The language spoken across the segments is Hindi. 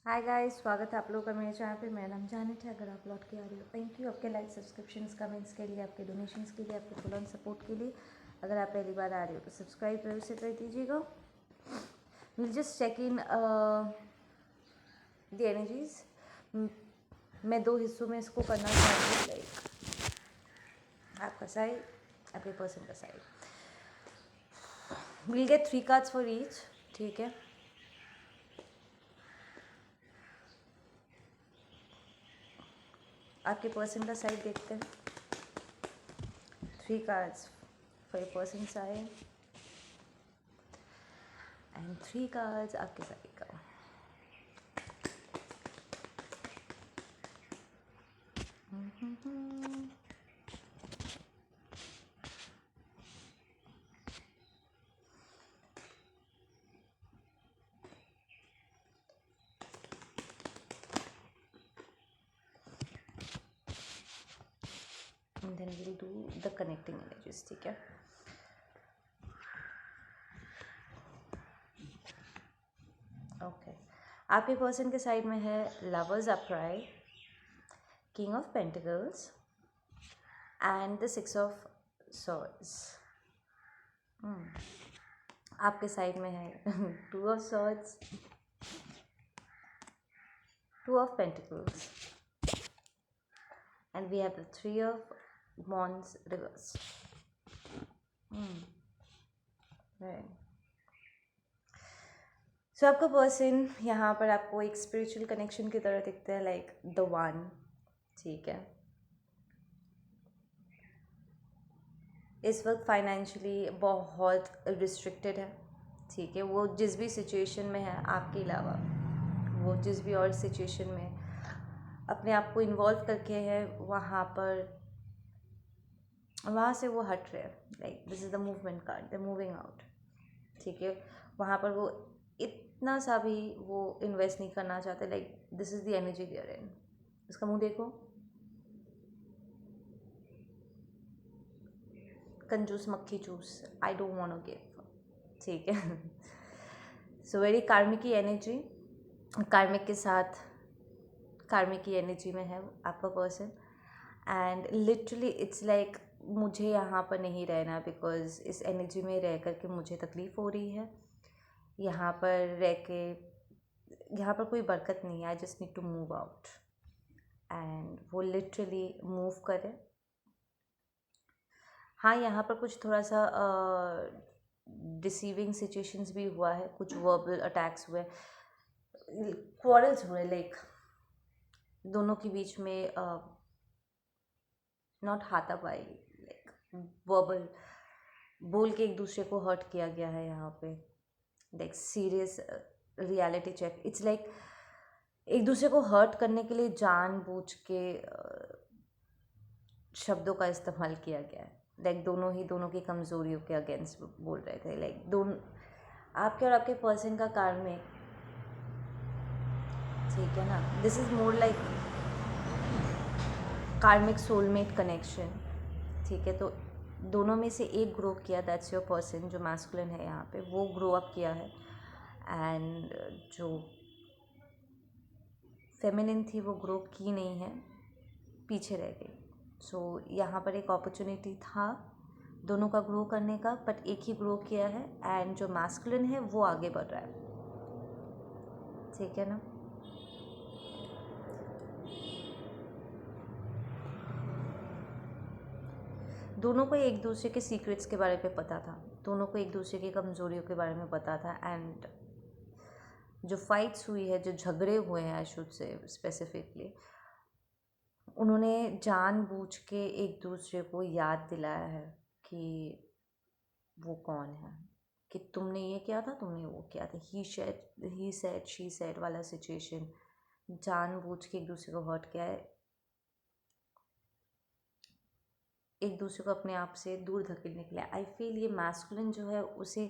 हाय गाइस, स्वागत है आप लोगों का मेरे चैनल पे। मेरा नाम जानत है। अगर आप लौट के आ रहे हो, थैंक यू आपके लाइक, सब्सक्रिप्शंस, कमेंट्स के लिए, आपके डोनेशंस के लिए, आपके फुल ऑन सपोर्ट के लिए। अगर आप पहली बार आ रहे हो तो सब्सक्राइब जरूर से कर दीजिएगा। Will just check in the energies. मैं दो हिस्सों में इसको करना चाहती हूँ, लाइक आपका साइड, आपके पर्सन का side. Will get 3 cards for each, ठीक है। आपके पर्सन का साइड देखते हैं। 3 cards for your person side and 3 cards आपके साइड का। And then we'll do the connecting energies, ठीक है। ओके, आपके पर्सन के साइड में है lovers upright, king of pentacles and the 6 of swords. आपके साइड में है 2 of swords, 2 of pentacles and we have the 3 of wands reversed. Right. सो आपका पर्सन यहाँ पर आपको एक स्पिरिचुअल कनेक्शन की तरह दिखता है, लाइक द वन, ठीक है। इस वक्त फाइनेंशियली बहुत रिस्ट्रिक्टेड है, ठीक है। वो जिस भी सिचुएशन में है, आपके अलावा वो जिस भी और सिचुएशन में अपने आप को इन्वॉल्व करके है, वहाँ से वो हट रहे हैं। Like this is the movement card, the moving out, ठीक है। वहाँ पर वो इतना सा भी वो इन्वेस्ट नहीं करना चाहते। Like this is the energy there in. उसका मुंह देखो, कंजूस मक्खी चूस, I don't want to give, ठीक है। सो वेरी कार्मिक की एनर्जी, कार्मिक के साथ कार्मिक की एनर्जी में है आपका person. And literally it's like मुझे यहाँ पर नहीं रहना, बिकॉज इस एनर्जी में रह करके मुझे तकलीफ़ हो रही है। यहाँ पर रह के यहाँ पर कोई बरकत नहीं है। I just need to move out. And वो लिटरली मूव करे। हाँ, यहाँ पर कुछ थोड़ा सा डिसीविंग सिचुएशंस भी हुआ है, कुछ वर्बल अटैक्स हुए, क्वारल्स हुए, लाइक दोनों के बीच में नॉट हाथापाई, लाइक वर्बल बोल के एक दूसरे को हर्ट किया गया है यहाँ पे। Like serious reality check. It's like एक दूसरे को हर्ट करने के लिए जानबूझ के शब्दों का इस्तेमाल किया गया है। लाइक दोनों की कमज़ोरियों के अगेंस्ट बोल रहे थे। लाइक दोनों आपके और आपके पर्सन का कार्मिक, ठीक है ना। दिस इज़ मोर लाइक कार्मिक सोलमेट कनेक्शन, ठीक है। तो दोनों में से एक ग्रो किया, दैट्स योर पर्सन जो मैस्कुलिन है यहाँ पे, वो ग्रो अप किया है। एंड जो फेमिनिन थी वो ग्रो की नहीं है, पीछे रह गई। सो यहाँ पर एक अपॉर्चुनिटी था दोनों का ग्रो करने का, बट एक ही ग्रो किया है। एंड जो मैस्कुलिन है वो आगे बढ़ रहा है, ठीक है ना। दोनों को एक दूसरे के सीक्रेट्स के बारे में पता था, दोनों को एक दूसरे की कमज़ोरियों के बारे में पता था। एंड जो फाइट्स हुई है, जो झगड़े हुए हैं, आई शुड से स्पेसिफिकली, उन्होंने जानबूझ के एक दूसरे को याद दिलाया है कि वो कौन है, कि तुमने ये किया था, तुमने वो किया था। ही सेड शी सेड वाला सिचुएशन, जानबूझ के एक दूसरे को हर्ट किया है, एक दूसरे को अपने आप से दूर धकेलने के लिए। आई फील ये मैस्कुलिन जो है उसे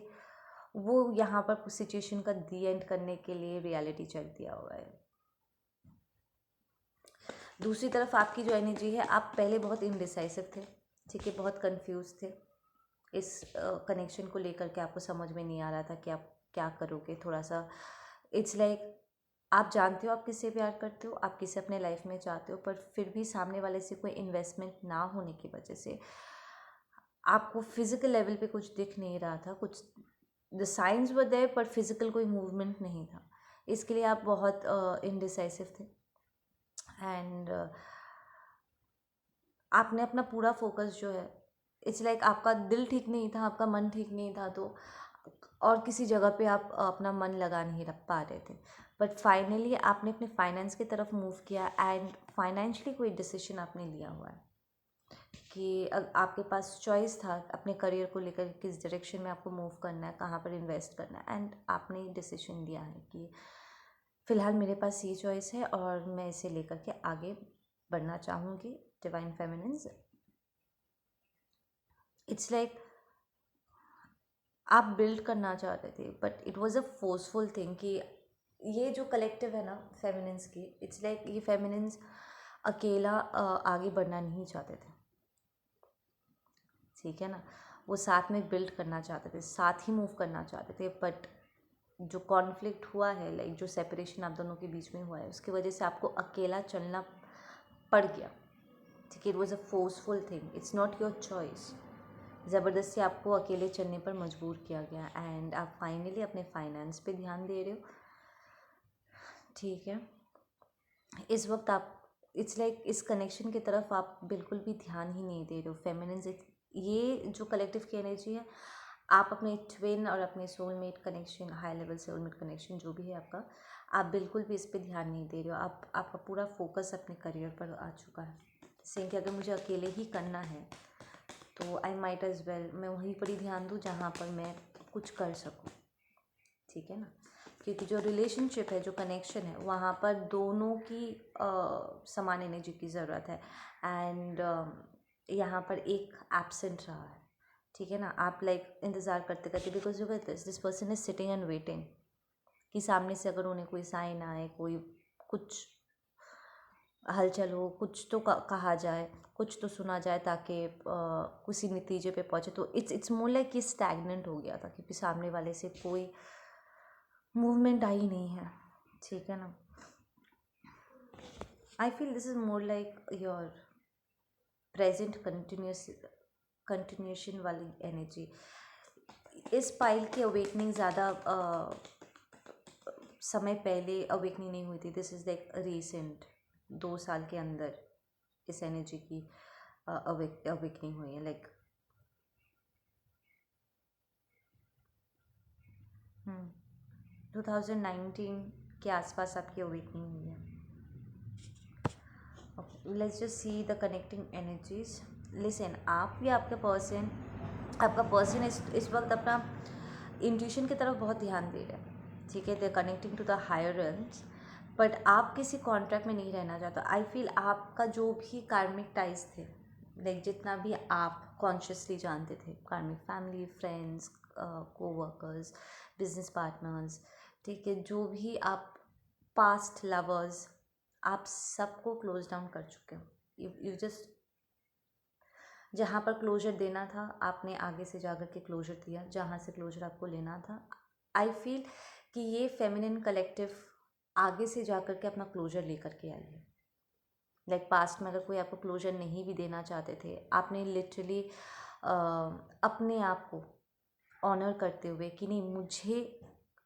वो यहाँ पर सिचुएशन का दी एंड करने के लिए रियलिटी चेक दिया हुआ है। दूसरी तरफ आपकी जो एनर्जी है, आप पहले बहुत इनडिसाइसिव थे, ठीक है, बहुत कंफ्यूज थे। इस कनेक्शन को लेकर के आपको समझ में नहीं आ रहा था कि आप क्या करोगे। थोड़ा सा इट्स लाइक आप जानते हो आप किससे प्यार करते हो, आप किसे अपने लाइफ में चाहते हो, पर फिर भी सामने वाले से कोई इन्वेस्टमेंट ना होने की वजह से आपको फिजिकल लेवल पे कुछ दिख नहीं रहा था, कुछ द साइंस वर देयर पर फिजिकल कोई मूवमेंट नहीं था। इसके लिए आप बहुत इनडिसाइसिव थे एंड आपने अपना पूरा फोकस जो है, इट्स लाइक आपका दिल ठीक नहीं था, आपका मन ठीक नहीं था, तो और किसी जगह पे आप अपना मन लगा नहीं रख पा रहे थे। बट फाइनली आपने अपने फाइनेंस की तरफ मूव किया एंड फाइनेंशियली कोई डिसीजन आपने लिया हुआ है कि आपके पास चॉइस था अपने करियर को लेकर किस डायरेक्शन में आपको मूव करना है, कहाँ पर इन्वेस्ट करना है, एंड आपने डिसीजन लिया है कि फ़िलहाल मेरे पास ये चॉइस है और मैं इसे लेकर के आगे बढ़ना चाहूँगी। डिवाइन फेमिनिन्स, इट्स लाइक आप बिल्ड करना चाहते थे but it was a forceful thing कि ये जो कलेक्टिव है ना फेमिनिन्स की, इट्स लाइक ये फेमिनिन्स अकेला आगे बढ़ना नहीं चाहते थे, ठीक है ना। वो साथ में बिल्ड करना चाहते थे, साथ ही मूव करना चाहते थे, बट जो कॉन्फ्लिक्ट हुआ है, लाइक जो सेपरेशन आप दोनों के बीच में हुआ है, उसकी वजह से आपको अकेला चलना पड़ गया, ठीक है। It was a forceful thing, it's not your choice. ज़बरदस्ती आपको अकेले चलने पर मजबूर किया गया एंड आप फाइनली अपने फाइनेंस पे ध्यान दे रहे हो, ठीक है। इस वक्त आप इट्स लाइक इस कनेक्शन की तरफ आप बिल्कुल भी ध्यान ही नहीं दे रहे हो। फेमिनिन्स, ये जो कलेक्टिव की एनर्जी है, आप अपने ट्विन और अपने soulmate connection, high level soulmate connection जो भी है आपका, आप बिल्कुल भी इस पर ध्यान नहीं दे रहे हो। आपका पूरा फोकस अपने करियर पर आ चुका है, जैसे कि अगर मुझे अकेले ही करना है तो आई माइट एज़ वेल मैं वहीं पर ही ध्यान दूँ जहाँ पर मैं कुछ कर सकूँ, ठीक है ना। क्योंकि जो रिलेशनशिप है, जो कनेक्शन है, वहाँ पर दोनों की समान एनर्जी की ज़रूरत है एंड यहाँ पर एक एब्सेंट रहा है, ठीक है ना। आप लाइक इंतज़ार करते करते, because you get this person is sitting and waiting कि सामने से अगर उन्हें कोई साइन आए, कोई कुछ हलचल हो, कुछ तो कहा जाए, कुछ तो सुना जाए ताकि किसी नतीजे पे पहुँचे। तो इट्स मोर लाइक कि स्टैगनेंट हो गया था क्योंकि सामने वाले से कोई मूवमेंट आई नहीं है, ठीक है ना। आई feel this is more like your present continuation वाली एनर्जी। इस पाइल की अवेकनिंग ज़्यादा समय पहले अवेकनिंग नहीं हुई थी, दिस इज़ लाइक रिसेंट 2 साल के अंदर इस एनर्जी की अवेकनिंग हुई है। लाइक 2019 के आसपास आपकी अवेकनिंग हुई है। Let's just see the connecting energies. Listen, आप या आपका पर्सन इस वक्त अपना इंट्यूशन की तरफ बहुत ध्यान दे रहे हैं, ठीक है। They are connecting to the higher realms, but आप किसी कॉन्ट्रैक्ट में नहीं रहना चाहते। आई फील आपका जो भी कार्मिक टाइज थे, लाइक जितना भी आप कॉन्शियसली जानते थे, कार्मिक family, friends, coworkers, business partners, ठीक है, जो भी आप पास्ट लवर्स, आप सबको क्लोज डाउन कर चुके हो। यू जस्ट जहाँ पर क्लोजर देना था आपने आगे से जाकर के क्लोजर दिया, जहाँ से क्लोजर आपको लेना था। आई फील कि ये फेमिनिन कलेक्टिव आगे से जाकर के अपना क्लोजर लेकर के आई है। लाइक पास्ट में अगर कोई आपको क्लोजर नहीं भी देना चाहते थे, आपने लिटरली अपने आप को ऑनर करते हुए कि नहीं,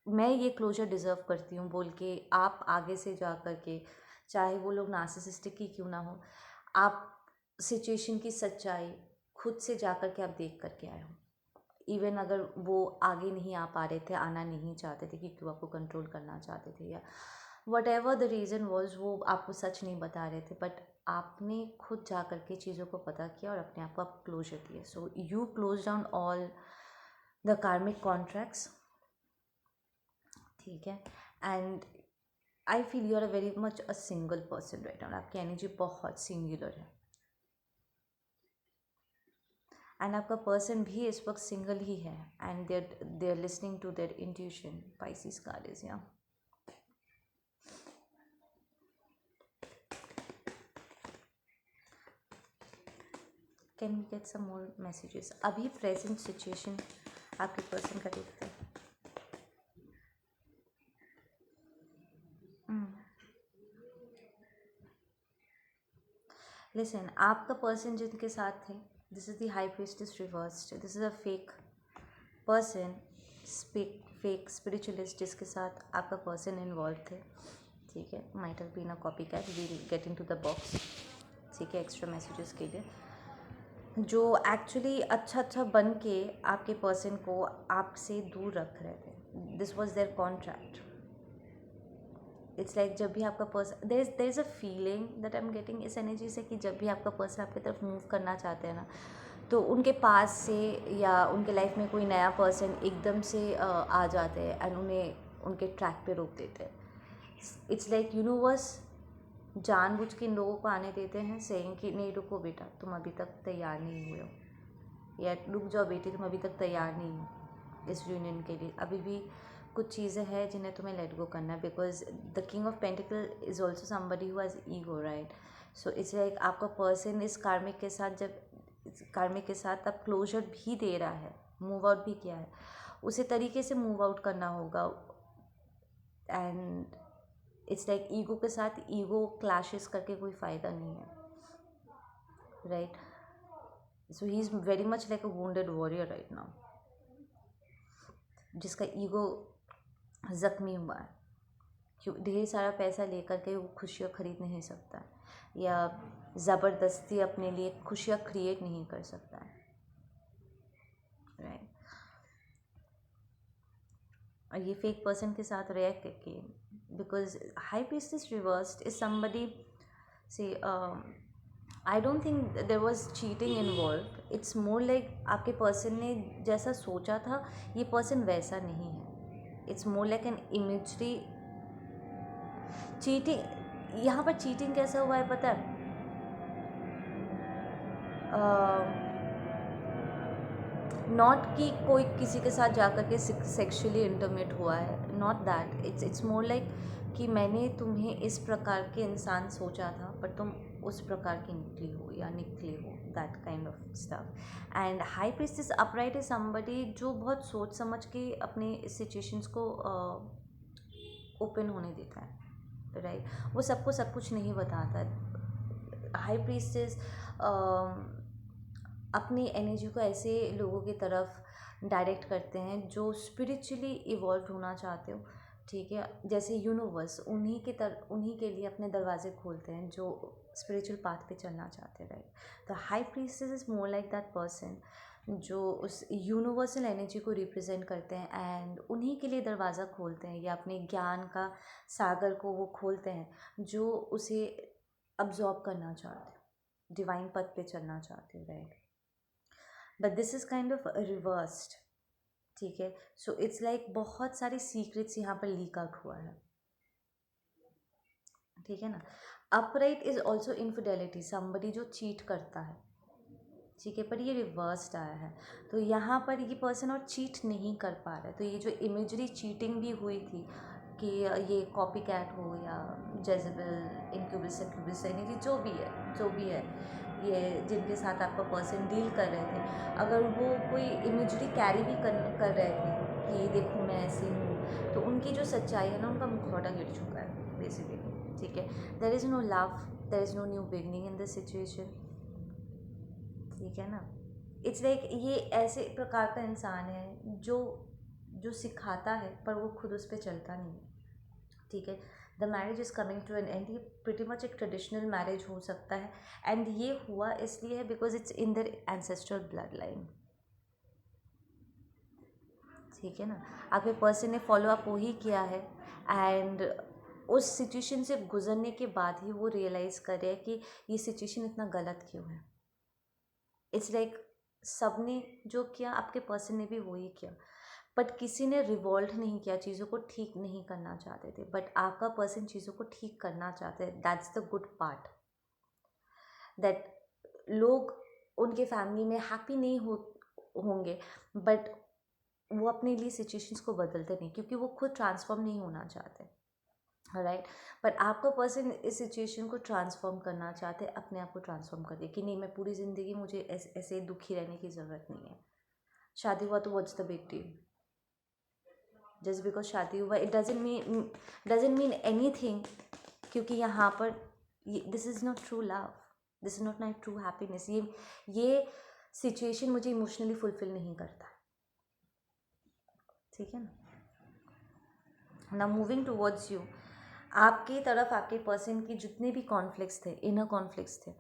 मैं ये क्लोजर डिज़र्व करती हूँ बोल के आप आगे से जा कर के, चाहे वो लोग नार्सिसिस्टिक ही क्यों ना हो, आप सिचुएशन की सच्चाई खुद से जा कर के आप देख कर के आए हो। इवन अगर वो आगे नहीं आ पा रहे थे, आना नहीं चाहते थे क्योंकि वो आपको कंट्रोल करना चाहते थे या what ever the reason was, वो आपको सच नहीं बता रहे थे, बट आपने खुद जा कर के चीज़ों को पता किया और अपने आप को आप क्लोजर दिया। So you close down all the karmic contracts, ठीक है। And I feel you are a very much a single person right now. आपकी एनर्जी बहुत सिंगुलर है एंड आपका पर्सन भी इस वक्त सिंगल ही है and they are listening to their intuition. Pisces card is या can we get some more messages. अभी प्रेजेंट सिचुएशन आपके पर्सन का देखते हैं। लिसन, आपका पर्सन जिनके साथ थे, this is the high priestess reversed, this is a fake person, fake spiritualist जिसके साथ आपका पर्सन इन्वॉल्व थे, ठीक है. Might have been a copy cat, we'll get into the box, ठीक है, एक्स्ट्रा मैसेजेस के लिए, जो एक्चुअली अच्छा बन के आपके पर्सन को आपसे दूर रख रहे थे. This was their contract. It's like जब भी आपका person, there is a feeling that I am getting इस एनर्जी से कि जब भी आपका पर्सन आपकी तरफ मूव करना चाहते हैं ना, तो उनके पास से या उनके लाइफ में कोई नया पर्सन एकदम से आ जाते हैं एंड उन्हें उनके ट्रैक पे रोक देते हैं. इट्स लाइक यूनिवर्स जानबूझ के इन लोगों को आने देते हैं, सेइंग कि नहीं रुको बेटा, तुम अभी तक तैयार नहीं हुए हो, या रुक जाओ बेटी, तुम अभी तक तैयार नहीं हो इस यूनियन के लिए. अभी भी कुछ चीज़ें हैं जिन्हें तुम्हें लेट गो करना है, because the king of pentacle is also somebody who has ego, right. So it's like आपका पर्सन इस कार्मिक के साथ, जब कार्मिक के साथ अब क्लोजर भी दे रहा है, मूव आउट भी किया है, उसी तरीके से मूव आउट करना होगा. एंड इट्स लाइक ईगो के साथ ईगो क्लैशेस करके कोई फ़ायदा नहीं है, right. So he is very much like a wounded warrior right now, जिसका ईगो ज़ख्मी हुआ है. क्यों ढेर सारा पैसा लेकर के वो खुशियाँ खरीद नहीं सकता है, या ज़बरदस्ती अपने लिए खुशियाँ क्रिएट नहीं कर सकता है, राइट. और ये फेक पर्सन के साथ रिएक्ट करके, because high priestess reversed is somebody, see I don't think there was cheating involve. It's more like आपके पर्सन ने जैसा सोचा था ये पर्सन वैसा नहीं है. It's more like an imagery. Cheating, यहाँ पर चीटिंग कैसा हुआ है पता है, नॉट कि कोई किसी के साथ जाकर के सेक्सुअली इंटरमेट हुआ है, not that. It's more like कि मैंने तुम्हें इस प्रकार के इंसान सोचा था पर तुम उस प्रकार की निकली हो या निकले हो, that kind of stuff. And high priestess upright is somebody जो बहुत सोच समझ के अपने सिचुएशंस को ओपन होने देता है, राइट. वो सबको सब कुछ नहीं बताता है. हाई प्रीस्टेस अपनी एनर्जी को ऐसे लोगों की तरफ डायरेक्ट करते हैं जो स्पिरिचुअली इवॉल्व होना चाहते हो, ठीक है. जैसे यूनिवर्स उन्हीं के लिए अपने दरवाजे खोलते हैं जो स्पिरिचुअल पाथ पे चलना चाहते हैं, right. The high priestess is more like that person जो उस यूनिवर्सल एनर्जी को रिप्रेजेंट करते हैं एंड उन्हीं के लिए दरवाज़ा खोलते हैं, या अपने ज्ञान का सागर को वो खोलते हैं जो उसे अब्जॉर्ब करना चाहते हैं, डिवाइन पथ पे चलना चाहते हैं, right. But this is kind of reversed, ठीक है. सो इट्स लाइक बहुत सारे सीक्रेट्स यहाँ पर लीक आउट हुआ है, ठीक है ना. Upright is also infidelity, somebody जो चीट करता है, ठीक है. पर ये रिवर्स्ड आया है, तो यहाँ पर ये पर्सन और चीट नहीं कर पा रहा है. तो ये जो इमेजरी चीटिंग भी हुई थी कि ये कॉपी कैट हो या जेजेबल इनक्यूबस एक्यूबस एनर्जी जो भी है, ये जिनके साथ आपका पर्सन डील कर रहे थे, अगर वो कोई इमेजरी कैरी भी कर रहे थे कि देखो मैं ऐसी हूँ, तो उनकी जो सच्चाई है ना, उनका मुखौटा गिर चुका है बेसिकली, ठीक है. There is no love, there is no new beginning in this situation, ठीक है ना. इट्स लाइक ये ऐसे प्रकार का इंसान है जो सिखाता है पर वो खुद उस पर चलता नहीं है, ठीक है. The marriage is coming to an end. ये प्रिटी मच एक ट्रेडिशनल मैरिज हो सकता है, एंड ये हुआ इसलिए है because it's in their ancestral blood line, ठीक है ना. आपके पर्सन ने फॉलो अप वही किया है, एंड उस सिचुएशन से गुजरने के बाद ही वो रियलाइज़ करे कि ये सिचुएशन इतना गलत क्यों है. इट्स लाइक सबने जो किया आपके पर्सन ने भी वही किया, बट किसी ने रिवॉल्ट नहीं किया, चीज़ों को ठीक नहीं करना चाहते थे. बट आपका पर्सन चीज़ों को ठीक करना चाहते हैं. That's the good part, that लोग उनके फैमिली में हैप्पी नहीं होंगे, बट वो अपने लिए सिचुएशंस को बदलते नहीं क्योंकि वो खुद ट्रांसफॉर्म नहीं होना चाहते, राइट. बट आपका पर्सन इस सिचुएशन को ट्रांसफॉर्म करना चाहते, अपने आप को ट्रांसफॉर्म कर दिया कि नहीं, मैं पूरी ज़िंदगी मुझे ऐसे दुखी रहने की ज़रूरत नहीं है. शादी हुआ तो what's the big deal. Just because शादी हुआ it doesn't mean any thing, क्योंकि यहाँ पर this is not true love. This is not my true happiness. ये सिचुएशन मुझे इमोशनली फुलफिल नहीं करता, ठीक है ना। नाउ मूविंग टूवर्ड्स यू, आपकी तरफ आपके पर्सन की जितने भी कॉन्फ्लिक्ट्स थे, इनर कॉन्फ्लिक्ट्स थे,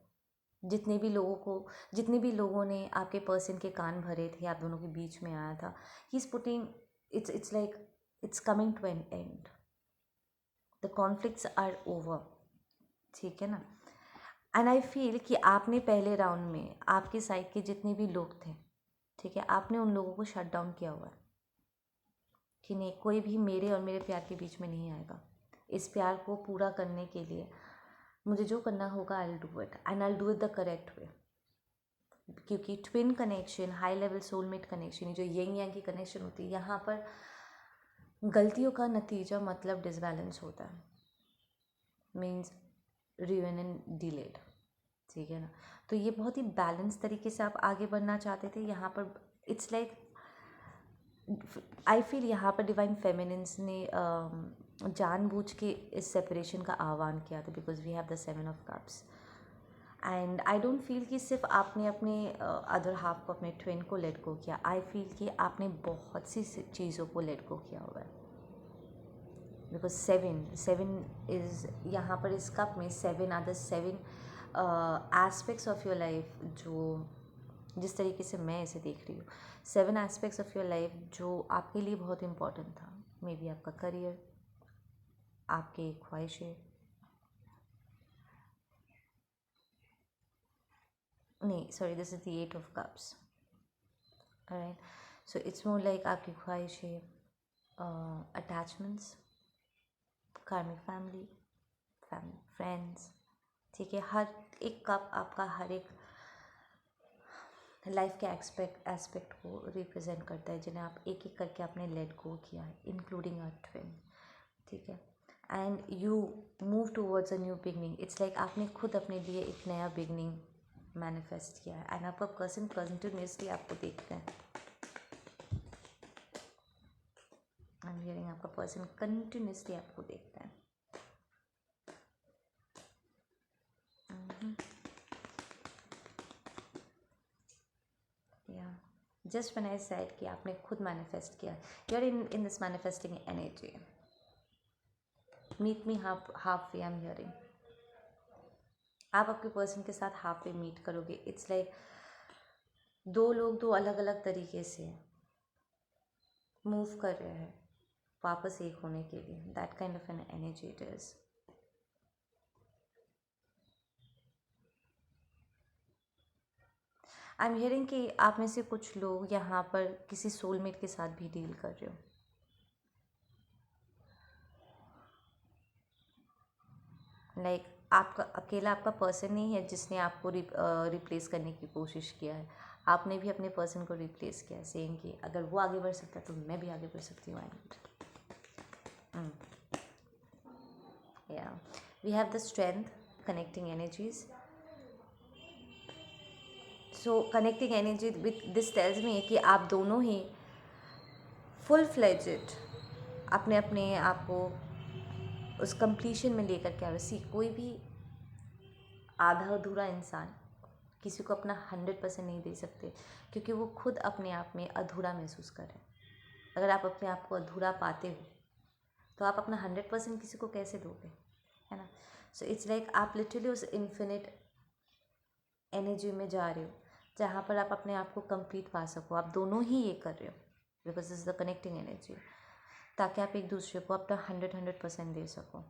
जितने भी लोगों ने आपके पर्सन के कान भरे थे, आप दोनों के बीच में आया था, he is putting it's like it's coming to an end, the conflicts are over, ठीक है ना। एंड आई फील कि आपने पहले राउंड में आपके साइड के जितने भी लोग थे, ठीक है, आपने उन लोगों को शट डाउन किया हुआ है कि नहीं, कोई भी मेरे और मेरे प्यार के बीच में नहीं आएगा। इस प्यार को पूरा करने के लिए मुझे जो करना होगा I will do it, and I will do it the correct way. क्योंकि twin connection, high level soulmate connection, जो यंग यांग की कनेक्शन होती है, यहाँ पर गलतियों का नतीजा मतलब डिसबैलेंस होता है, मीन्स रियूनियन डिलेड, ठीक है ना। तो ये बहुत ही बैलेंस तरीके से आप आगे बढ़ना चाहते थे। यहाँ पर इट्स लाइक आई फील यहाँ पर डिवाइन फेमिनिन्स ने जानबूझ के इस सेपरेशन का आह्वान किया था, because we have the 7 of cups. And I don't feel कि सिर्फ आपने अपने अदर हाफ को, अपने ट्विन को लेट गो किया। आई फील कि आपने बहुत सी चीज़ों को लेट गो किया हुआ है, बिकॉज 7 इज़ यहाँ पर इस कप में 7 are the 7 aspects of your life, जो जिस तरीके से मैं इसे देख रही हूँ, 7 एस्पेक्ट्स ऑफ योर लाइफ जो आपके लिए बहुत इंपॉर्टेंट था। मे बी आपका करियर, आपके ख्वाहिशें, नहीं sorry, this is the 8 of cups, right. So it's more like आपकी ख्वाहिशें, अटैचमेंट्स, कार्मिक फैमिली, फ्रेंड्स, ठीक है। हर एक कप आपका हर एक लाइफ के एस्पेक्ट को रिप्रेजेंट करता है, जिन्हें आप एक एक करके आपने लेट गो किया है, इंक्लूडिंग अ ट्विन, ठीक है। And you move towards a new beginning. It's like आपने खुद अपने लिए एक नया बिगनिंग मैनिफेस्ट किया है, एंड आपका पर्सन कंटिन्यूसली आपको देखते हैं। आई एम हियरिंग आपका पर्सन कंटिन्यूसली आपको देखता है। जस्ट व्हेन आई सेड कि आपने खुद मैनिफेस्ट किया, you are in this manifesting energy. Meet me halfway, I am hearing. आप आपके पर्सन के साथ हाफ वे मीट करोगे। इट्स लाइक दो लोग दो अलग अलग तरीके से मूव कर रहे हैं वापस एक होने के लिए, that kind of an energy it is. I am hearing कि आप में से कुछ लोग यहाँ पर किसी सोलमेट के साथ भी डील कर रहे हो। लाइक आपका अकेला आपका पर्सन नहीं है जिसने आपको रिप्लेस करने की कोशिश किया है, आपने भी अपने पर्सन को रिप्लेस किया है, सेम कि अगर वो आगे बढ़ सकता है तो मैं भी आगे बढ़ सकती हूँ। या we have the strength, connecting energies. So connecting energy with this tells me कि आप दोनों ही फुल फ्लेजेड अपने अपने आप को उस कंप्लीशन में लेकर के आ रहे। कोई भी आधा अधूरा इंसान किसी को अपना 100% नहीं दे सकते, क्योंकि वो खुद अपने आप में अधूरा महसूस करें। अगर आप अपने आप को अधूरा पाते हो तो आप अपना 100% किसी को कैसे दोगे, है ना। सो इट्स लाइक आप लिटरली उस इन्फिनिट एनर्जी में जा रहे हो जहाँ पर आप अपने आप को कंप्लीट पा सको। आप दोनों ही ये कर रहे हो because this is the connecting energy, ताकि आप एक दूसरे को अपना 100% दे सको।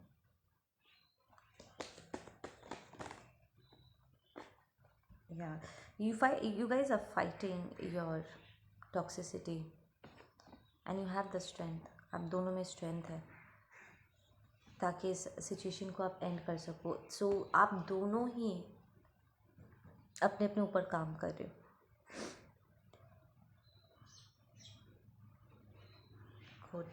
Yeah, you guys are fighting your toxicity and you have the strength. आप दोनों में स्ट्रेंथ है ताकि इस सिचुएशन को आप एंड कर सको। सो आप दोनों ही अपने अपने ऊपर काम कर रहे हो। Good.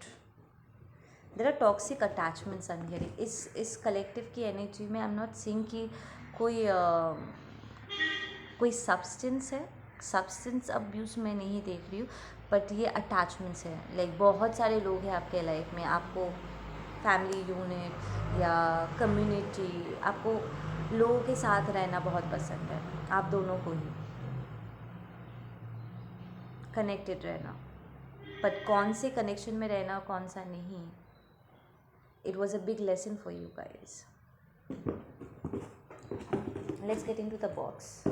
There are toxic attachments I am hearing. इस कलेक्टिव की एनर्जी में आई एम नॉट सीइंग कि कोई सब्सटेंस है, सब्सटेंस अब्यूज़ मैं नहीं देख रही हूँ, बट ये अटैचमेंट्स है। लाइक बहुत सारे लोग हैं आपके लाइफ में, आपको फैमिली यूनिट या कम्युनिटी, आपको लोगों के साथ रहना बहुत पसंद है आप दोनों को ही, कनेक्टेड रहना, बट कौन से कनेक्शन में रहना और कौन सा नहीं, it was a big lesson for you guys. Let's get into the box.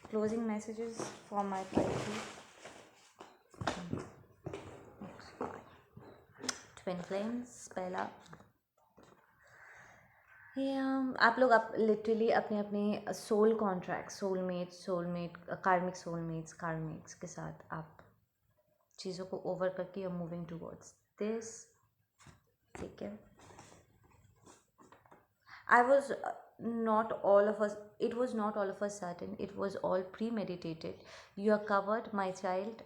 Closing messages for my Pisces. Twin flames पहला, आप लोग लिटरली अपने अपने सोल कॉन्ट्रैक्ट, सोलमेट कार्मिक्स के साथ आप चीज़ों को ओवर करके you are moving towards this, ठीक है. It was not all of a sudden, it was all premeditated. You are covered, my child.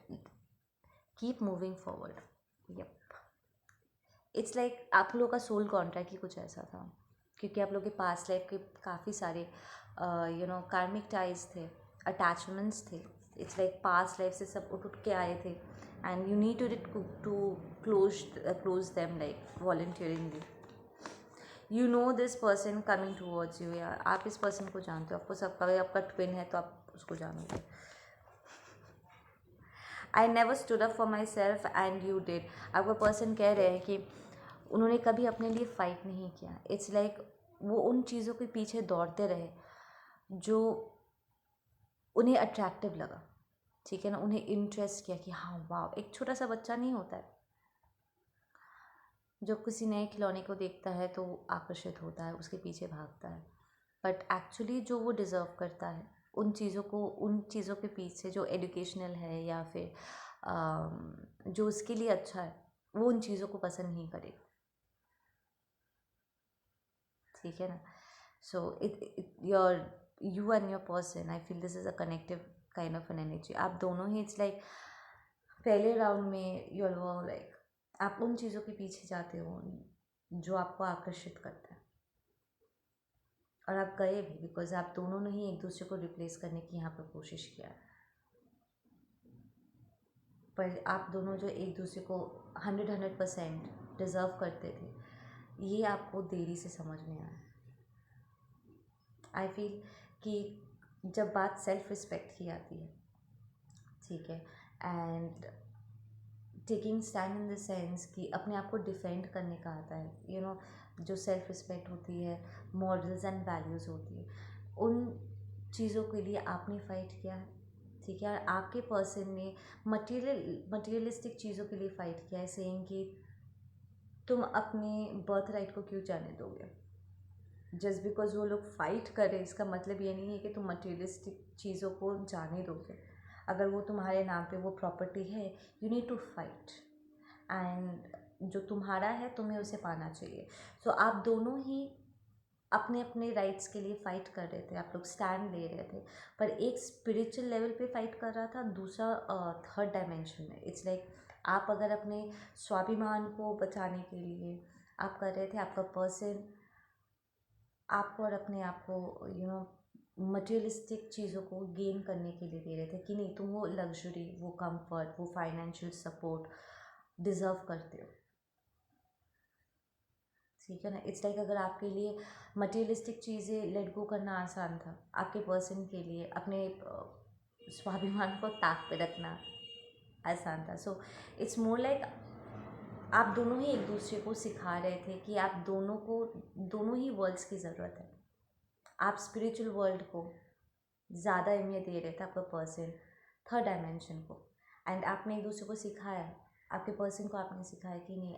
Keep moving forward. Yep. It's like आप लोगों का सोल कॉन्ट्रैक्ट ही कुछ ऐसा था, क्योंकि आप लोग के पास्ट लाइफ के काफ़ी सारे कार्मिक टाइज थे, अटैचमेंट्स थे. इट्स लाइक पास्ट लाइफ से सब उठ के आए थे and you need to close them like volunteeringly. You know this person coming towards you. यार आप इस पर्सन को जानते हो, आपको सबका, आपका ट्विन है तो आप उसको जानोगे. I never stood up for myself and you did. आपका पर्सन कह रहे हैं कि उन्होंने कभी अपने लिए फ़ाइट नहीं किया. इट्स लाइक वो उन चीज़ों के पीछे दौड़ते रहे जो उन्हें अट्रैक्टिव लगा, ठीक है ना, उन्हें इंटरेस्ट किया कि हाँ वाह. एक छोटा सा बच्चा नहीं होता है जो किसी नए खिलौने को देखता है तो आकर्षित होता है, उसके पीछे भागता है, बट एक्चुअली जो वो डिज़र्व करता है उन चीज़ों के पीछे जो एजुकेशनल है या फिर जो उसके लिए अच्छा है, वो उन चीज़ों को पसंद नहीं करेगा, ठीक है ना. So you and your person, I feel this is a connective kind of an energy. आप दोनों ही, इट्स लाइक पहले राउंड में यू आर लाइक आप उन चीज़ों के पीछे जाते हो जो आपको आकर्षित करता है, और आप गए भी, बिकॉज आप दोनों ने ही एक दूसरे को रिप्लेस करने की यहाँ पर कोशिश किया है, पर आप दोनों जो एक दूसरे को 100% डिज़र्व करते थे, ये आपको देरी से समझ में आया. आई फील कि जब बात सेल्फ रिस्पेक्ट की आती है, ठीक है, and taking stand in the sense कि अपने आप को डिफेंड करने का आता है, यू नो, जो सेल्फ रिस्पेक्ट होती है, मॉरल्स एंड वैल्यूज़ होती है, उन चीज़ों के लिए आपने फ़ाइट किया है, ठीक है. आपके पर्सन ने मटीरियलिस्टिक चीज़ों के लिए फ़ाइट किया है, सेइंग कि तुम अपने बर्थ राइट को क्यों जाने दोगे. जस्ट बिकॉज वो लोग फ़ाइट करें इसका मतलब ये नहीं है कि तुम मटीरियलिस्टिक चीज़ों को जाने दोगे. अगर वो तुम्हारे नाम पे वो प्रॉपर्टी है, you need to fight, and जो तुम्हारा है तुम्हें उसे पाना चाहिए. सो आप दोनों ही अपने अपने राइट्स के लिए फ़ाइट कर रहे थे, आप लोग स्टैंड ले रहे थे, पर एक स्पिरिचुअल लेवल पे फ़ाइट कर रहा था, दूसरा थर्ड डायमेंशन में. इट्स लाइक आप अगर अपने स्वाभिमान को बचाने के लिए आप कर रहे थे, आपका पर्सन आपको और अपने आप को मटेरियलिस्टिक चीज़ों को गेन करने के लिए दे रहे थे कि नहीं, तुम वो लग्जरी, वो कंफर्ट, वो फाइनेंशियल सपोर्ट डिज़र्व करते हो, ठीक है ना. इट्स लाइक अगर आपके लिए मटेरियलिस्टिक चीज़ें लेट गो करना आसान था, आपके पर्सन के लिए अपने स्वाभिमान को ताक पे रखना आसान था. सो इट्स मोर लाइक आप दोनों ही एक दूसरे को सिखा रहे थे कि आप दोनों ही वर्ल्ड्स की ज़रूरत है. आप स्पिरिचुअल वर्ल्ड को ज़्यादा अहमियत दे रहे थे, आपका पर्सन थर्ड डायमेंशन को, एंड आपने एक दूसरे को सिखाया, आपके पर्सन को आपने सिखाया कि नहीं,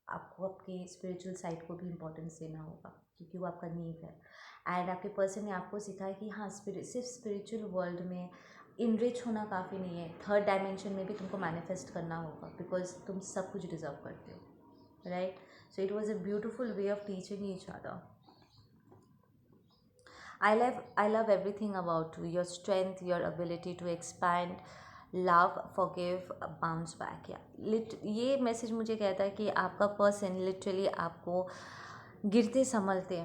आपको आपके स्पिरिचुअल साइड को भी इम्पोर्टेंस देना होगा क्योंकि वो आपका नीड है. एंड आपके पर्सन ने आपको सिखाया कि हाँ, सिर्फ स्पिरिचुअल वर्ल्ड में इनरिच होना काफ़ी नहीं है, थर्ड डायमेंशन में भी तुमको मैनिफेस्ट करना होगा, बिकॉज तुम सब कुछ डिज़र्व करते हो, right. So it was a beautiful way of teaching each other. I love everything about you, your strength, your ability to expand, love, forgive, bounce back. ये मैसेज मुझे कहता है कि आपका पर्सन लिटरली आपको गिरते संभलते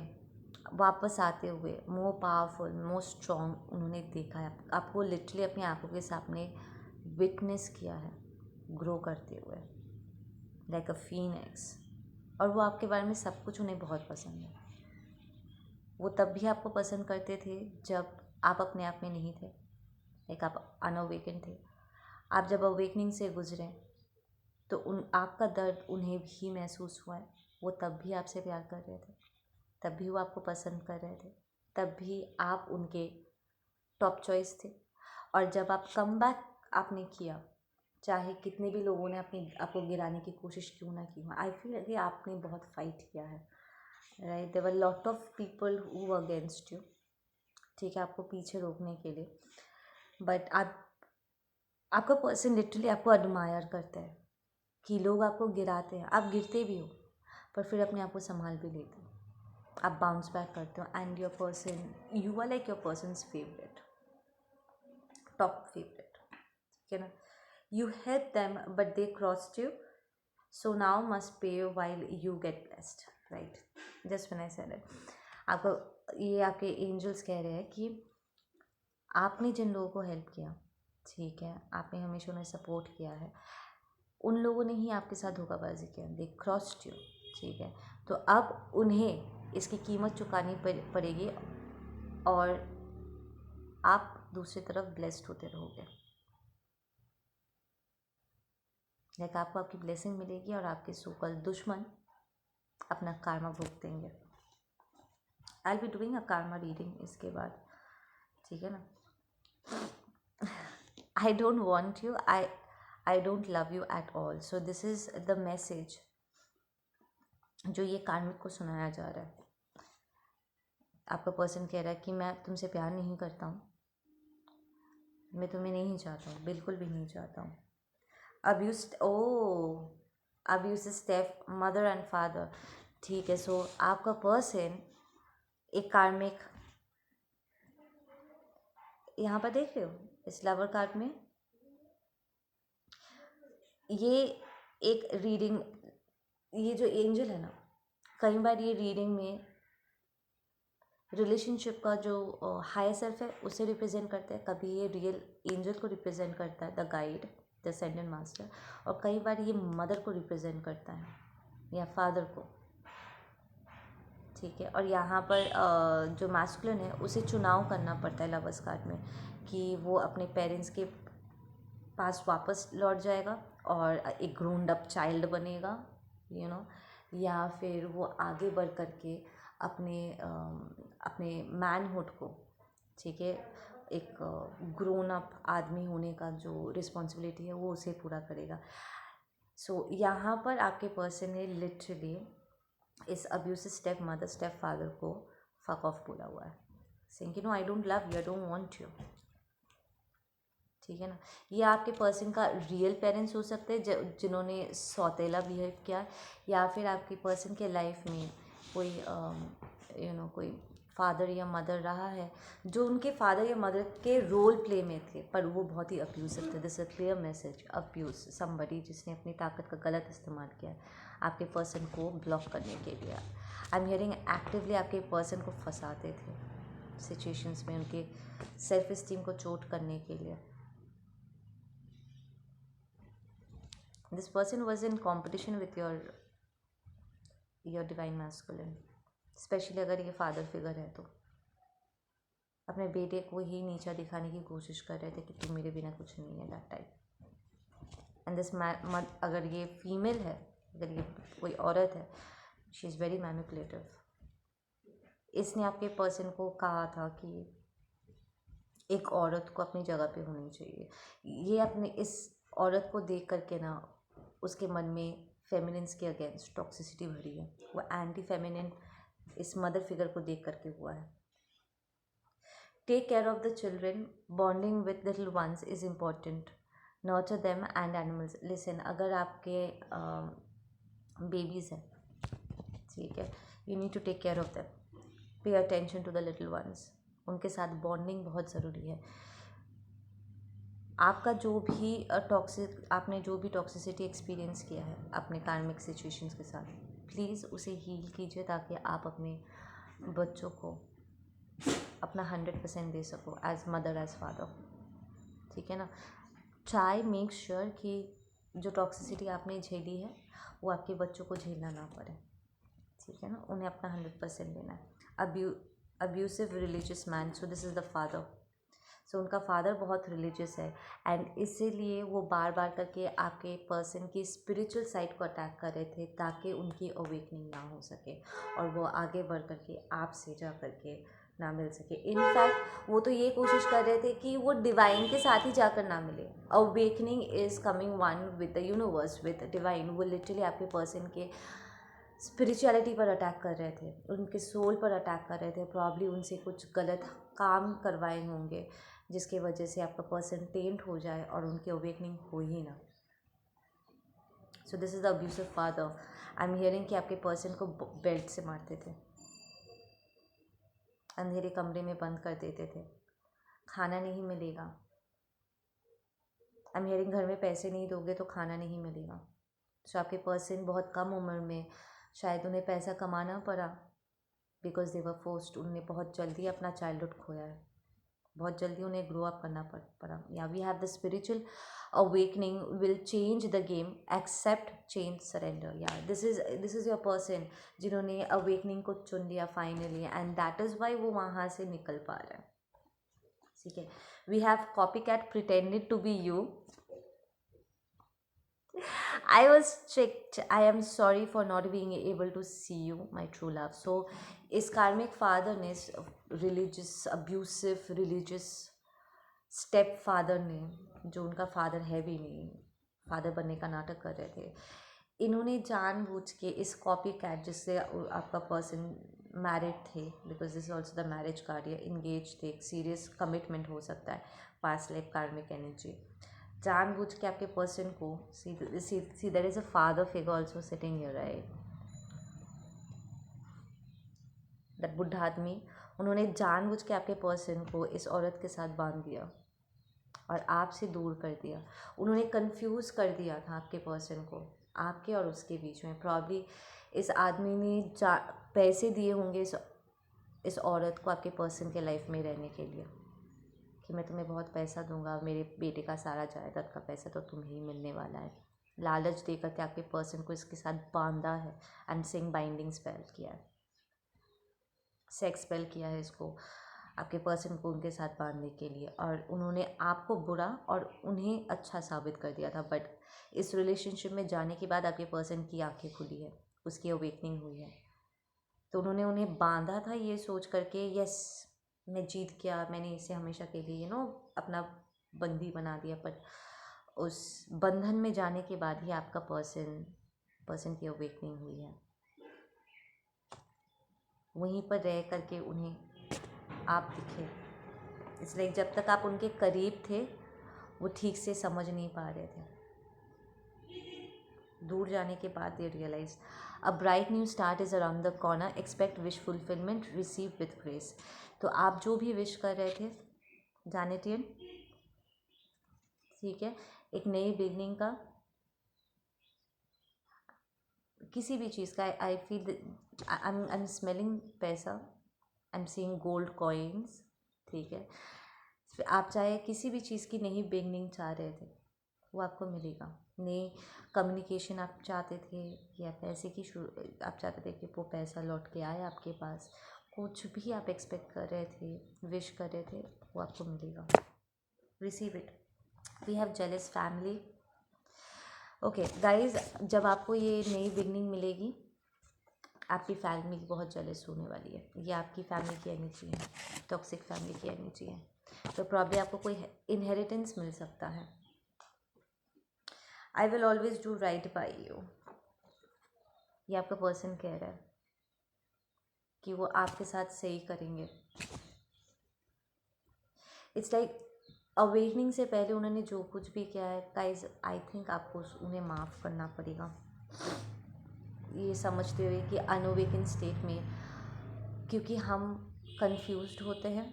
वापस आते हुए मोर पावरफुल, मोर स्ट्रॉन्ग उन्होंने देखा है, आपको लिटरली अपनी आंखों के सामने विटनेस किया है, ग्रो करते हुए, लाइक अ फीनिक्स। और वो आपके बारे में सब कुछ उन्हें बहुत पसंद है। वो तब भी आपको पसंद करते थे जब आप अपने आप में नहीं थे, लाइक आप अनअवेकन थे। आप जब अवेकनिंग से गुजरे तो आपका दर्द उन्हें भी महसूस हुआ है। वो तब भी आपसे प्यार कर रहे थे, तब भी वो आपको पसंद कर रहे थे, तब भी आप उनके टॉप चॉइस थे। और जब आप कम बैक आपने किया, चाहे कितने भी लोगों ने आपको गिराने की कोशिश क्यों ना की हो, आई फील कि आपने बहुत फाइट किया है, right. There were lot of people who were against you, ठीक है, आपको पीछे रोकने के लिए। बट आपका पर्सन लिटरली आपको एडमायर करता है कि लोग आपको गिराते हैं, आप गिरते भी हो पर फिर अपने आप को संभाल भी लेते हो, आप बाउंस बैक करते हो। And your person, you are like your person's favourite, top favourite, ठीक है ना। You help them but they crossed you, so now must pay while you get blessed, right. Just when I said it, आपको ये आपके एंजल्स कह रहे हैं कि आपने जिन लोगों को हेल्प किया, ठीक है, आपने हमेशा उन्हें सपोर्ट किया है, उन लोगों ने ही आपके साथ धोखाबाजी किया, दे क्रॉस्ड यू, ठीक है। तो अब उन्हें इसकी कीमत चुकानी पड़ेगी और आप दूसरी तरफ ब्लेस्ड होते रहोगे, लाइक आपको आपकी ब्लेसिंग मिलेगी और आपके सोकल दुश्मन अपना कार्मा भुगतेंगे। I will be doing a karma reading इसके बाद, ठीक है ना। I don't want you, I don't love you at all, so this is the message जो ये कार्मिक को सुनाया जा रहा है। आपका पर्सन कह रहा है कि मैं तुमसे प्यार नहीं करता हूँ, मैं तुम्हें नहीं चाहता हूँ, बिल्कुल भी नहीं चाहता हूँ। Abuse step mother and father, ठीक है। सो आपका पर्सन एक कार्मिक, यहाँ पर देख रहे हो इस लवर कार्ड में, ये एक रीडिंग, ये जो एंजल है ना, कई बार ये रीडिंग में रिलेशनशिप का जो हायर सेल्फ है उसे रिप्रेजेंट करता है, कभी ये रियल एंजल को रिप्रेजेंट करता है, the guide, the ascendant master, और कई बार ये मदर को रिप्रेजेंट करता है या फादर को, ठीक है। और यहाँ पर जो मैस्कुलिन है उसे चुनाव करना पड़ता है लवर्स कार्ड में, कि वो अपने पेरेंट्स के पास वापस लौट जाएगा और एक ग्रोन्ड अप चाइल्ड बनेगा, यू नो, या फिर वो आगे बढ़ कर के अपने मैनहुड को, ठीक है, एक ग्रोन अप आदमी होने का जो रिस्पॉन्सिबिलिटी है वो उसे पूरा करेगा। सो यहाँ पर आपके पर्सन ने लिटरली इस abusive step mother step father को फक ऑफ बोला हुआ है, saying no I don't love you, I don't want you, ठीक है ना। ये आपके पर्सन का रियल पेरेंट्स हो सकते हैं जिन्होंने सौतेला बिहेव किया, या फिर आपके पर्सन के लाइफ में कोई कोई फादर या मदर रहा है जो उनके फादर या मदर के रोल प्ले में थे पर वो बहुत ही अब्यूसिव थे। This a clear message, abuse somebody जिसने अपनी ताकत का गलत इस्तेमाल किया आपके पर्सन को ब्लॉक करने के लिए। आई एम हियरिंग एक्टिवली आपके पर्सन को फंसाते थे सिचुएशंस में, उनके सेल्फ इस्टीम को चोट करने के लिए। This person was in competition with your divine masculine, specially अगर ये फादर फिगर है तो अपने बेटे को ही नीचा दिखाने की कोशिश कर रहे थे कि तू मेरे बिना कुछ नहीं है, दैट टाइप। एंड दिस अगर ये फीमेल है, अगर ये कोई औरत है, शी इज़ वेरी मैनिपुलेटिव। इसने आपके पर्सन को कहा था कि एक औरत को अपनी जगह पे होनी चाहिए। ये अपने इस औरत को देख करके ना उसके मन में फेमिनिन्स के अगेंस्ट टॉक्सिसिटी भरी है, वो एंटी फेमिनिन इस मदर फिगर को देख करके हुआ है। Take care of the children, bonding with little ones is important, nurture them and animals. Listen, अगर आपके बेबीज़ हैं, ठीक है, you need to take care of them, pay attention to the little ones, उनके साथ बॉन्डिंग बहुत ज़रूरी है। आपका जो भी आपने जो भी टॉक्सिसिटी एक्सपीरियंस किया है अपने कार्मिक सिचुएशंस के साथ, प्लीज़ उसे हील कीजिए ताकि आप अपने बच्चों को अपना 100% दे सको एज मदर एज फादर, ठीक है ना। ट्राई मेक श्योर कि जो टॉक्सिसिटी आपने झेली है वो आपके बच्चों को झेलना ना पड़े, ठीक है ना। उन्हें अपना 100% देना है। Abusive religious man, so this is the father. सो उनका फादर बहुत रिलीजियस है एंड इसीलिए वो बार बार करके आपके पर्सन की स्पिरिचुअल साइड को अटैक कर रहे थे ताकि उनकी अवेकनिंग ना हो सके और वो आगे बढ़ करके आपसे जा करके ना मिल सके। इनफैक्ट वो तो ये कोशिश कर रहे थे कि वो डिवाइन के साथ ही जाकर ना मिले। Awakening is coming one with the universe, with divine. वो लिटरली आपके पर्सन के स्पिरिचुअलिटी पर अटैक कर रहे थे, उनके सोल पर अटैक कर रहे थे। प्रॉब्ली उनसे कुछ गलत काम करवाए होंगे जिसके वजह से आपका पर्सन टेंट हो जाए और उनकी अवेकनिंग हो ही ना। सो this is the abusive father. I am hearing कि आपके पर्सन को बेल्ट से मारते थे, अंधेरे कमरे में बंद कर देते थे, खाना नहीं मिलेगा। आई एम हियरिंग घर में पैसे नहीं दोगे तो खाना नहीं मिलेगा। सो आपके पर्सन बहुत कम उम्र में शायद उन्हें पैसा कमाना पड़ा बिकॉज दे वर फोर्स्ड। उन्होंने बहुत जल्दी अपना चाइल्डहुड खोया है, बहुत जल्दी उन्हें ग्रो अप करना पड़ा। या we have the spiritual awakening will change the game, accept change surrender. या दिस इज़ योर पर्सन जिन्होंने अवेकनिंग को चुन लिया finally and that is why वो वहाँ से निकल पा रहे हैं, ठीक है। We have copycat pretended to be you. I was tricked. I am sorry for not being able to see you, my true love. So, इस कार्मिक फादर ने, religious abusive religious step father ने, जो उनका फादर है भी नहीं, फादर बनने का नाटक कर रहे थे, इन्होंने जानबूझ के इस कॉपी कैट, जिससे आपका पर्सन मैरिड थे, because this also the marriage card, या इंगेज थे, एक सीरियस कमिटमेंट हो सकता है, पास्ट लाइफ कार्मिक एनर्जी, जानबूझ के आपके पर्सन को see there is a father figure also sitting here, right, that बुढ़ा आदमी, उन्होंने जानबूझ के आपके पर्सन को इस औरत के साथ बांध दिया और आपसे दूर कर दिया। उन्होंने कंफ्यूज कर दिया था आपके पर्सन को, आपके और उसके बीच में। प्रॉब्ली इस आदमी ने पैसे दिए होंगे इस औरत को आपके पर्सन के लाइफ में रहने के लिए, कि मैं तुम्हें बहुत पैसा दूंगा, मेरे बेटे का सारा जायदाद का पैसा तो तुम्हें ही मिलने वाला है। लालच देकर के आपके पर्सन को इसके साथ बांधा है एंड सिंग बाइंडिंग स्पेल किया है, सेक्स स्पेल किया है इसको, आपके पर्सन को उनके साथ बांधने के लिए। और उन्होंने आपको बुरा और उन्हें अच्छा साबित कर दिया था। बट इस रिलेशनशिप में जाने के बाद आपके पर्सन की आंखें खुली है, उसकी अवेकनिंग हुई है। तो उन्होंने उन्हें बांधा था ये सोच करके, यस मैं जीत गया, मैंने इसे हमेशा के लिए अपना बंदी बना दिया। पर उस बंधन में जाने के बाद ही आपका पर्सन की अवेकनिंग हुई है। वहीं पर रह करके उन्हें आप दिखे, इसलिए जब तक आप उनके करीब थे वो ठीक से समझ नहीं पा रहे थे। दूर जाने के बाद they realize a bright new start is around the corner, expect wish fulfilment, receive with grace. तो आप जो भी विश कर रहे थे जानेट इन, ठीक है, एक नई बिगनिंग का, किसी भी चीज़ का, I feel I am smelling पैसा, I am seeing gold coins, ठीक है। आप चाहे किसी भी चीज़ की नई बिगनिंग चाह रहे थे वो आपको मिलेगा। नई कम्युनिकेशन आप चाहते थे या पैसे की आप चाहते थे कि वो पैसा लौट के आए आपके पास, कुछ भी आप एक्सपेक्ट कर रहे थे, विश कर रहे थे, वो आपको मिलेगा। Receive it. We have jealous family. Okay guys, जब आपको ये नई बिगनिंग मिलेगी आपकी फैमिली बहुत जेलस होने वाली है। ये आपकी फैमिली की एनर्जी है, टॉक्सिक फैमिली की एनर्जी है। तो प्रॉब्लम आपको कोई इनहेरिटेंस मिल सकता है। I will always do right by you, ये आपका पर्सन कह रहा है कि वो आपके साथ सही करेंगे। इट्स लाइक अवेकनिंग से पहले उन्होंने जो कुछ भी किया है गाइज, आई थिंक आपको उन्हें माफ़ करना पड़ेगा, ये समझते हुए कि अनअवेकन स्टेट में, क्योंकि हम कंफ्यूज्ड होते हैं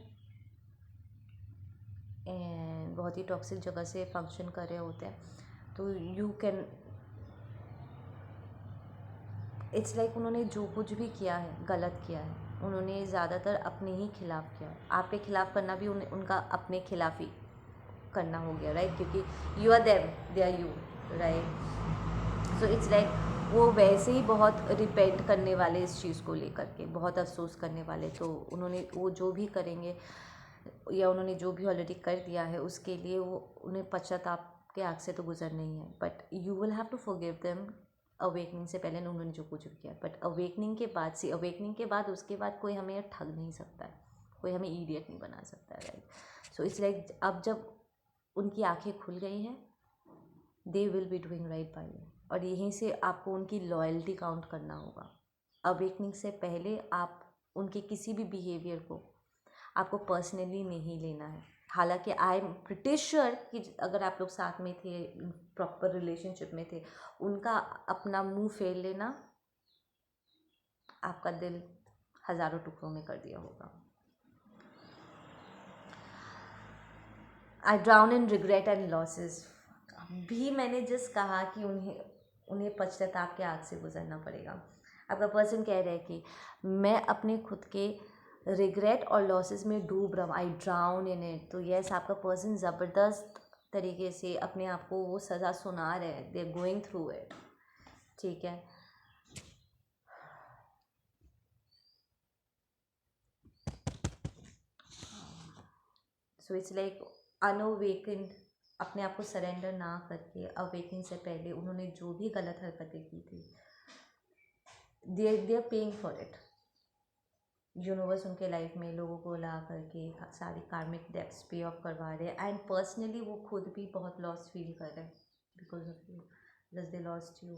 एंड बहुत ही टॉक्सिक जगह से फंक्शन कर रहे होते हैं। तो यू कैन, इट्स लाइक उन्होंने जो कुछ भी किया है गलत किया है, उन्होंने ज़्यादातर अपने ही खिलाफ किया। आपके खिलाफ करना भी उनका अपने खिलाफ ही करना हो गया, राइट, क्योंकि you are them, they are you. Right. So it's like वो वैसे ही बहुत रिपेंट करने वाले इस चीज़ को लेकर के, बहुत अफसोस करने वाले। तो उन्होंने वो जो भी करेंगे या उन्होंने जो भी ऑलरेडी कर दिया है उसके लिए वो उन्हें पश्चाताप के आग से तो गुजरना ही है। But you will have to forgive them. Awakening से पहले उन्होंने जो कुछ भी किया, बट अवेकनिंग के बाद से, अवेकनिंग के बाद उसके बाद कोई हमें ठग नहीं सकता है, कोई हमें इडियट नहीं बना सकता है, राइट। सो इट्स लाइक अब जब उनकी आंखें खुल गई हैं, they will be doing right by you, और यहीं से आपको उनकी लॉयल्टी काउंट करना होगा। अवेकनिंग से पहले आप उनके किसी भी बिहेवियर को आपको पर्सनली नहीं लेना है। हालांकि आई एम प्रिटी श्योर कि अगर आप लोग साथ में थे, प्रॉपर रिलेशनशिप में थे, उनका अपना मुंह फेर लेना आपका दिल हज़ारों टुकड़ों में कर दिया होगा। I drown in regret and losses भी मैंने जस्ट कहा कि उन्हें पश्चाताप के आग से गुजरना पड़ेगा। आपका पर्सन कह रहा है कि मैं अपने खुद के रिग्रेट और लॉसेस में डूब रहा हूँ, आई ड्राउन इन इट। तो यस, आपका पर्सन ज़बरदस्त तरीके से अपने आप को वो सज़ा सुना रहे हैं, they are going through it, ठीक है। सो इट्स लाइक अनअवेकन्ड, अपने आप को सरेंडर ना करके अवेकनिंग से पहले उन्होंने जो भी गलत हरकतें की थी, they are paying for it. Universe उनके लाइफ में लोगों को ला करके सारी कार्मिक डेब्ट्स पे ऑफ करवा रहे हैं, एंड पर्सनली वो खुद भी बहुत लॉस फील कर रहे हैं because of you, because they lost you,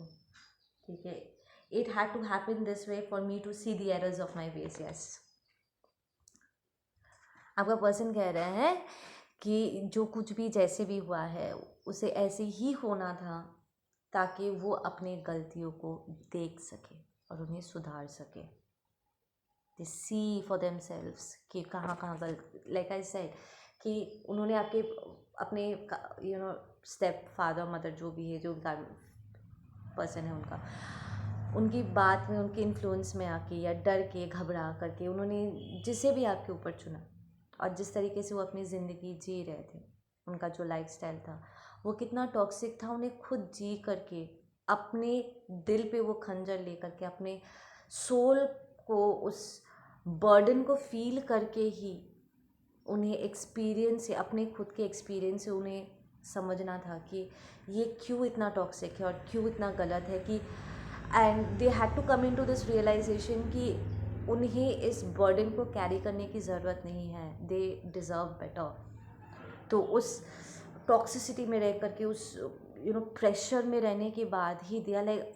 ठीक है। It had to happen this way for me to see the errors of my ways. Yes, आपका पर्सन कह रहे हैं कि जो कुछ भी जैसे भी हुआ है उसे ऐसे ही होना था ताकि वो अपने गलतियों को देख सके और उन्हें सुधार सके। दे सी फॉर देमसेल्व्स कि कहाँ कहाँ गलत, लाइक आई सेड कि उन्होंने आपके अपने स्टेप फादर मदर जो भी है, जो भी पर्सन है उनकी बात में, उनके इन्फ्लुएंस में आके या डर के घबरा करके उन्होंने जिसे भी आपके ऊपर चुना और जिस तरीके से वो अपनी ज़िंदगी जी रहे थे, उनका जो लाइफस्टाइल था वो कितना टॉक्सिक था, उन्हें खुद जी करके अपने दिल पे वो खंजर ले करके अपने सोल को, उस बर्डन को फील करके ही उन्हें एक्सपीरियंस से, अपने खुद के एक्सपीरियंस से उन्हें समझना था कि ये क्यों इतना टॉक्सिक है और क्यों इतना गलत है कि, and they had to come into this realization कि उन्हें इस बर्डन को कैरी करने की ज़रूरत नहीं है, दे डिज़र्व बेटर। तो उस टॉक्सिसिटी में रह करके, उस प्रेशर में रहने के बाद ही they are like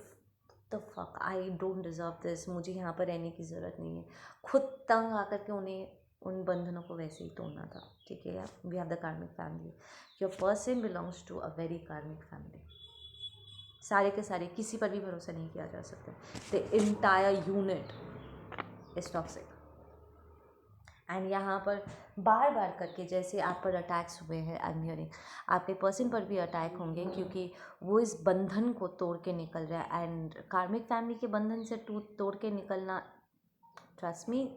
the fuck, I don't deserve this, मुझे यहाँ पर रहने की ज़रूरत नहीं है। खुद तंग आकर के उन्हें उन बंधनों को वैसे ही तोड़ना था, ठीक है। We have the karmic family, your person belongs to a very karmic family. सारे के सारे, किसी पर भी भरोसा नहीं किया जा सकता। The entire unit is toxic, and यहाँ पर बार बार करके जैसे आप पर अटैक्स हुए हैं, आई एम हियरिंग आपके पर्सन पर भी अटैक होंगे क्योंकि वो इस बंधन को तोड़ के निकल रहा है। एंड कार्मिक फैमिली के बंधन से तोड़ के निकलना, ट्रस्ट मी,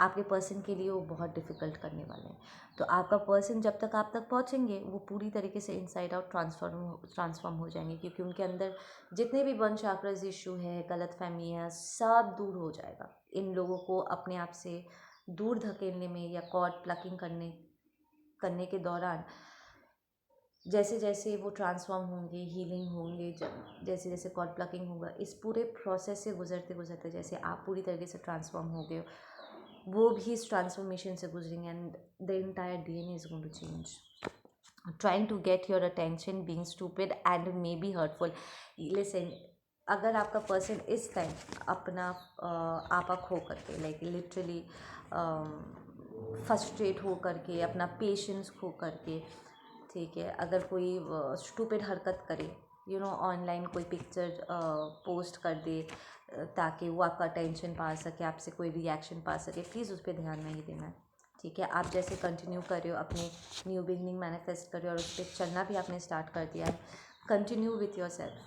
आपके पर्सन के लिए वो बहुत डिफ़िकल्ट करने वाले हैं। तो आपका पर्सन जब तक आप तक पहुँचेंगे वो पूरी तरीके से इनसाइड आउट ट्रांसफॉर्म हो जाएंगे, क्योंकि उनके अंदर जितने भी वन चाक्रस इशू है, गलतफहमी है, सब दूर हो जाएगा। इन लोगों को अपने आप से दूर धकेलने में या कॉर्ड प्लकिंग करने के दौरान जैसे जैसे वो ट्रांसफॉर्म होंगे, हीलिंग होंगे, जैसे जैसे कॉर्ड प्लकिंग होगा, इस पूरे प्रोसेस से गुजरते गुजरते जैसे आप पूरी तरीके से ट्रांसफॉर्म हो गए, वो भी इस ट्रांसफॉर्मेशन से गुजरेंगे, and the entire DNA is going to change. Trying to get your attention, being stupid and maybe hurtful. Listen, अगर आपका पर्सन इस टाइम अपना आपा खो करके, लाइक लिटरली फ्रस्ट्रेट हो करके, अपना पेशेंस खो करके, ठीक है, अगर कोई स्टूपिड हरकत करे, ऑनलाइन कोई पिक्चर पोस्ट कर दे ताकि वो आपका अटेंशन पा सके, आपसे कोई रिएक्शन पा सके, प्लीज़ उस पर ध्यान नहीं देना है, ठीक है। आप जैसे कंटिन्यू कर रहे हो, अपने न्यू बिगनिंग मैनिफेस्ट कर रहे हो और उस पर चलना भी आपने स्टार्ट कर दिया है, कंटिन्यू विथ योर सेल्फ,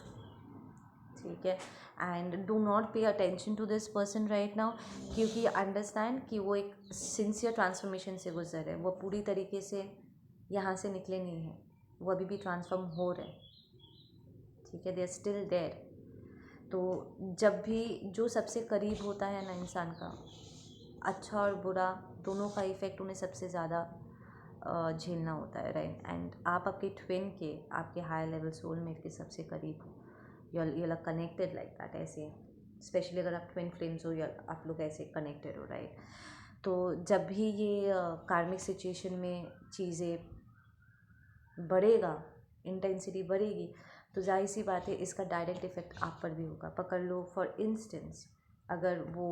ठीक है। And do not pay attention to this person right now, क्योंकि अंडरस्टैंड कि वो एक सिंसियर ट्रांसफॉर्मेशन से गुजर है, वो पूरी तरीके से यहाँ से निकले नहीं हैं, वो अभी भी ट्रांसफॉर्म हो रहे हैं, ठीक है, दे आर स्टिल देयर। तो जब भी जो सबसे करीब होता है ना इंसान का, अच्छा और बुरा दोनों का इफ़ेक्ट उन्हें सबसे ज़्यादा झेलना होता है, राइट। एंड आप आपके ट्विन के, आपके हायर लेवल सोलमेट के सबसे करीब हो, you are connected like that, ऐसे स्पेशली अगर आप ट्विन फ्लेम्स हो या आप लोग ऐसे कनेक्टेड हो, राइट। तो जब भी ये कार्मिक सिचुएशन में चीज़ें बढ़ेगा, इंटेंसिटी बढ़ेगी, तो जाहिर सी बात है इसका डायरेक्ट इफ़ेक्ट आप पर भी होगा। पकड़ लो फॉर इंस्टेंस, अगर वो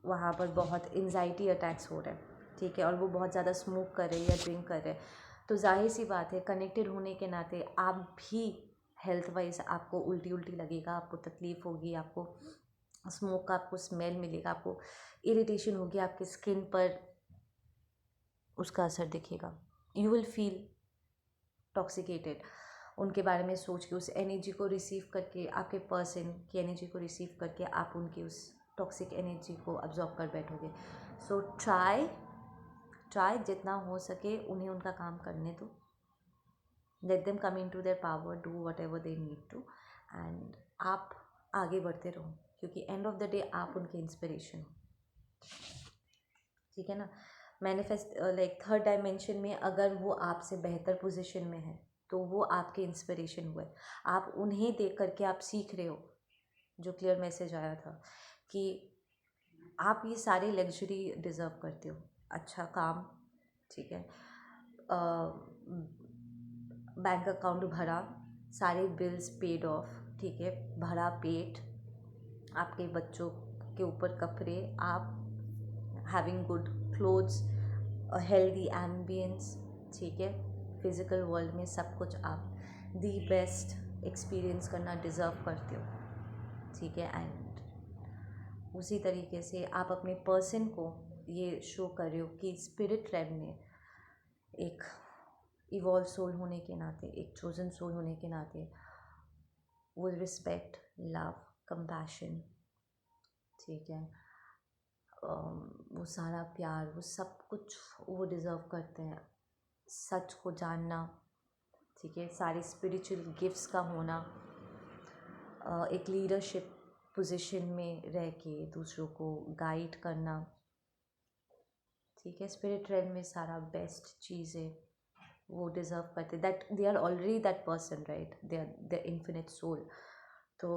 वहाँ पर बहुत एंजाइटी अटैक्स हो रहे हैं, ठीक है, और वो बहुत ज़्यादा स्मोक कर रहे हैं या ड्रिंक कर रहे हैं, तो जाहिर सी बात है कनेक्टेड होने के नाते आप भी हेल्थ वाइज आपको उल्टी उल्टी लगेगा, आपको तकलीफ़ होगी, आपको स्मोक का आपको स्मेल मिलेगा, आपको इरिटेशन होगी, आपके स्किन पर उसका असर दिखेगा, यू विल फील टॉक्सिकेटेड। उनके बारे में सोच के, उस एनर्जी को रिसीव करके, आपके पर्सन की एनर्जी को रिसीव करके आप उनकी उस टॉक्सिक एनर्जी को अब्जॉर्ब कर बैठोगे। सो ट्राई जितना हो सके उन्हें उनका काम करने दो, let them come into their power, do whatever they need to, and आप आगे बढ़ते रहो, क्योंकि एंड ऑफ द डे आप उनके इंस्पिरेशन हो, ठीक है ना। मैनिफेस्ट लाइक थर्ड डायमेंशन में अगर वो आपसे बेहतर पोजीशन में है तो वो आपके इंस्पिरेशन हुए, आप उन्हें देख करके आप सीख रहे हो। जो क्लियर मैसेज आया था कि आप ये सारी लग्जरी डिज़र्व करते हो, अच्छा काम, ठीक है, बैंक अकाउंट भरा, सारे बिल्स पेड ऑफ, ठीक है, भरा पेट, आपके बच्चों के ऊपर कपड़े, आप having good clothes, healthy ambience, ठीक है, फिज़िकल वर्ल्ड में सब कुछ आप दी बेस्ट एक्सपीरियंस करना डिज़र्व करते हो, ठीक है। एंड उसी तरीके से आप अपने पर्सन को ये शो कर रहे हो कि स्पिरिट रेल्म में एक इवॉल्व सोल होने के नाते, एक चोजन सोल होने के नाते, वो रिस्पेक्ट, लव, कंपैशन, ठीक है, वो सारा प्यार, वो सब कुछ वो डिज़र्व करते हैं। सच को जानना, ठीक है, सारे स्पिरिचुअल गिफ्ट्स का होना, एक लीडरशिप पोजीशन में रह के दूसरों को गाइड करना, ठीक है, स्पिरिट रेल्म में सारा बेस्ट चीज़ें वो डिज़र्व करते, that they are already that person, right, they are the infinite soul. तो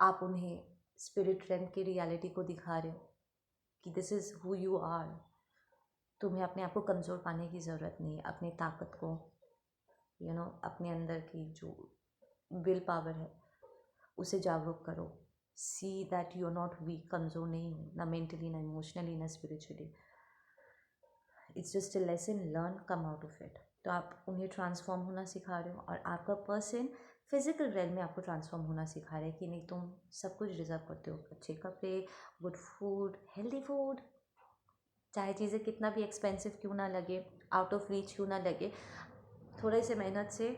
आप उन्हें स्पिरिट रेल्म की रियलिटी को दिखा रहे हो कि this is who you are. तुम्हें अपने आप को कमज़ोर पाने की ज़रूरत नहीं है, अपनी ताकत को, यू नो, अपने अंदर की जो विल पावर है उसे जागरूक करो। See that you are not weak, कमज़ोर नहीं हो, ना मेंटली, ना इमोशनली, ना spiritually. It's just a lesson, learn, come out of it. तो आप उन्हें ट्रांसफॉर्म होना सिखा रहे हो, और आपका पर्सन फिजिकल रेल में आपको ट्रांसफॉर्म होना सिखा रहे हैं कि नहीं, तुम सब कुछ डिज़र्व करते हो, अच्छे कपड़े, गुड फूड, हेल्दी फूड, चाहे चीज़ें कितना भी एक्सपेंसिव क्यों ना लगे, आउट ऑफ रीच क्यों ना लगे, थोड़े से मेहनत से,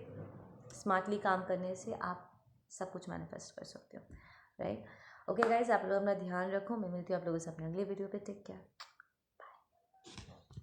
स्मार्टली काम करने से आप सब कुछ मैनिफेस्ट कर सकते हो, राइट। ओके गाइज, आप लोग अपना ध्यान रखो, मैं मिलती हूँ आप लोगों से अपने अगले वीडियो पे। Take care.